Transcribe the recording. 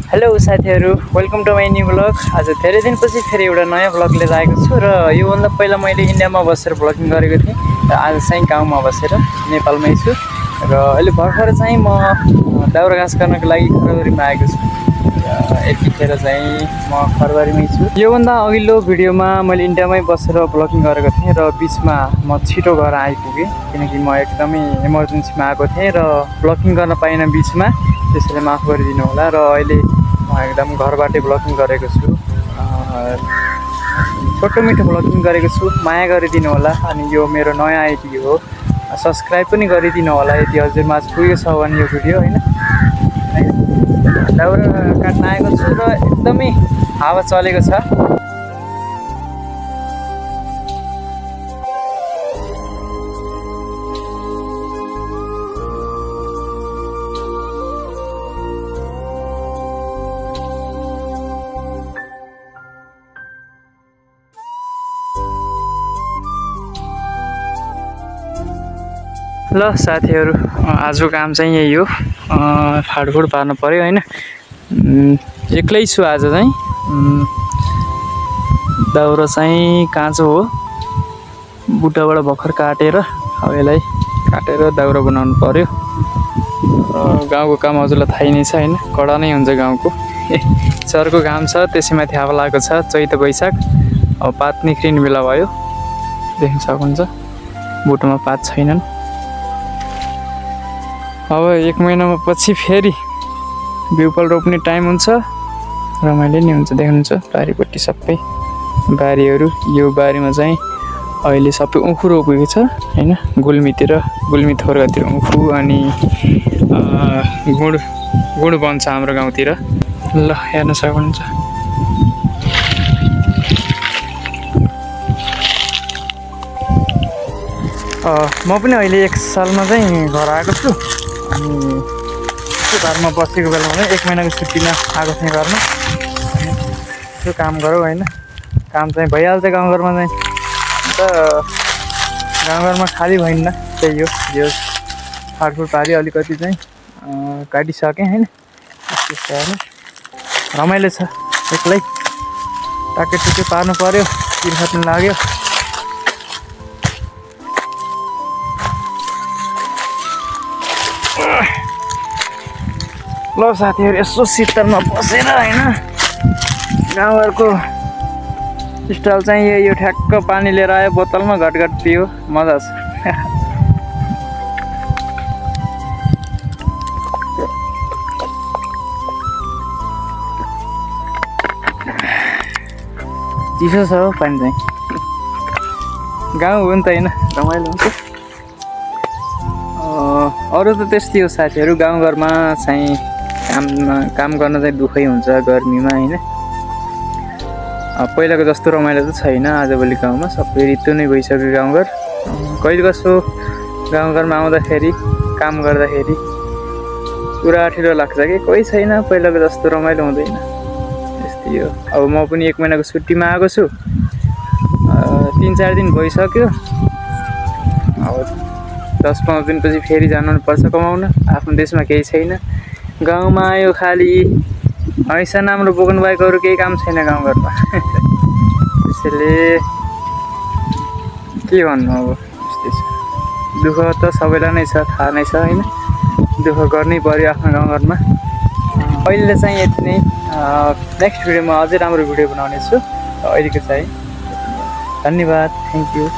Hello साथीहरु, welcome to my new blog. आज धेरै दिनपछि फेरि एउटा नयाँ ब्लग लिएर आएको छु र योभन्दा पहिला मैले इन्डियामा बसेर ब्लगिङ गरेको थिएँ र आज चाहिँ गाउँमा बसेर नेपालमै छु र अहिले भर्खर चाहिँ म दाउरा घाँस गर्नको लागि खरबारीमा आएको छु र यतिखेर चाहिँ म खरबारीमै छु। योभन्दा अघिल्लो भिडियोमा मैले इन्डियामै बसेर ब्लगिङ गरेको थिएँ र बिचमा म छिटो घर आइपुगेँ किनकि म एकदमै इमर्जेन्सीमा आएको थिएँ र ब्लगिङ गर्न पाइनँ बिचमा, त्यसैले माफ गरिदिनु होला। र अहिले म एकदम घरबाटै ब्लगिङ गरेको छु, छोटो मिठो ब्लगिङ गरेको छु, माया गरिदिनु होला। अनि यो मेरो नयाँ आइडी हो, सब्सक्राइब पनि गरिदिनु होला यदि हजुरमा आज पुगेको छ भने यो भिडियो हैन। दाउरा काट्न आएको छु र एकदमै हावा चलेको छ। ल साथीहरु, आजको काम चाहिँ यही हो, फाडफुड पार्नु पर्यो हैन। एक्लै छु आज चाहिँ। दाउरा चाहिँ काँचो हो, बुट्टाबाट भर्खर काटेर अब यसलाई काटेर दाउरा बनाउनु पर्यो। गाउँको काम हजुरलाई थाहै नै छ हैन, कडा नै हुन्छ गाउँको। चर्को घाम छ, त्यसैमाथि हावा लागेको छ, चैत वैशाख। अब पात निक्रिने बेला भयो, देख्न सक्नुहुन्छ बुटोमा पात छैनन्। अब 1 महिनामा पछि फेरि बिउपल रोप्ने टाइम हुन्छ, रमाइलो नै हुन्छ। देख्नुहुन्छ बारीपट्टि सबै बारीहरू। यो बारीमा चाहिँ अहिले सबै उखु रोपेको छ हैन, गुल्मी थोरगातिर उखु अनि गुड बन्छ हाम्रो गाउँतिर। ल हेर्न सक्नुहुन्छ। म पनि अहिले 1 सालमा चाहिँ घर आएको छु। अनि घरमा बसेको बेलामा चाहिँ 1 महिनाको छुट्टीमा आएको थिएँ घरमा। त्यो काम गरौँ होइन, काम चाहिँ भइहाल्छ गाउँघरमा चाहिँ। अन्त गाउँघरमा खाली भइन्न, त्यही हो। यो फाडफुड पाऱ्यो, अलिकति चाहिँ काटिसकेँ होइन। रमाइलो छ एक्लै, टाके पार्नु पर्यो, तिर्खा लाग्यो। ल साथीहरु, यसो शीतलमा बसेर हैन, गाउँघरको स्टाइल चाहिँ यही हो। ठ्याक्क पानी लिएर आयो, बोतलमा घटघट पियो, मजा छ। चिसो छ हो पानी चाहिँ, गाउँ हो नि त हैन, रमाइलो हुन्छ। अरू त त्यस्तै हो साथीहरु, गाउँघरमा चाहिँ काम गर्न चाहिँ दुःखै हुन्छ गर्मीमा हैन। पहिलाको जस्तो रमाइलो त छैन आजभोलि गाउँमा, सबै रित्तो नै भइसक्यो गाउँघर। कहिले कसो गाउँघरमा आउँदाखेरि काम गर्दाखेरि पुरा ठिलो लाग्छ कि कोही छैन, पहिलाको जस्तो रमाइलो हुँदैन। त्यस्तै हो। अब म पनि 1 महिनाको छुट्टीमा आएको छु, 3-4 दिन भइसक्यो। अब 10-15 दिनपछि फेरि जानुपर्छ कमाउन। आफ्नो देशमा केही छैन, गाउँमा आयो खालि हैसा नाम्रो बोक्नु बाहेक अरू केही काम छैन गाउँघरमा। त्यसैले के भन्नु, अब त्यस्तै छ। दुःख त सबैलाई नै छ, थाहा नै छ हैन, दुःख गर्नै पर्यो आफ्नो गाउँघरमा। अहिले चाहिँ यति नै। नेक्स्ट भिडियोमा अझै राम्रो भिडियो बनाउने छु। अहिलेको चाहिँ धन्यवाद, थ्याङ्क यू।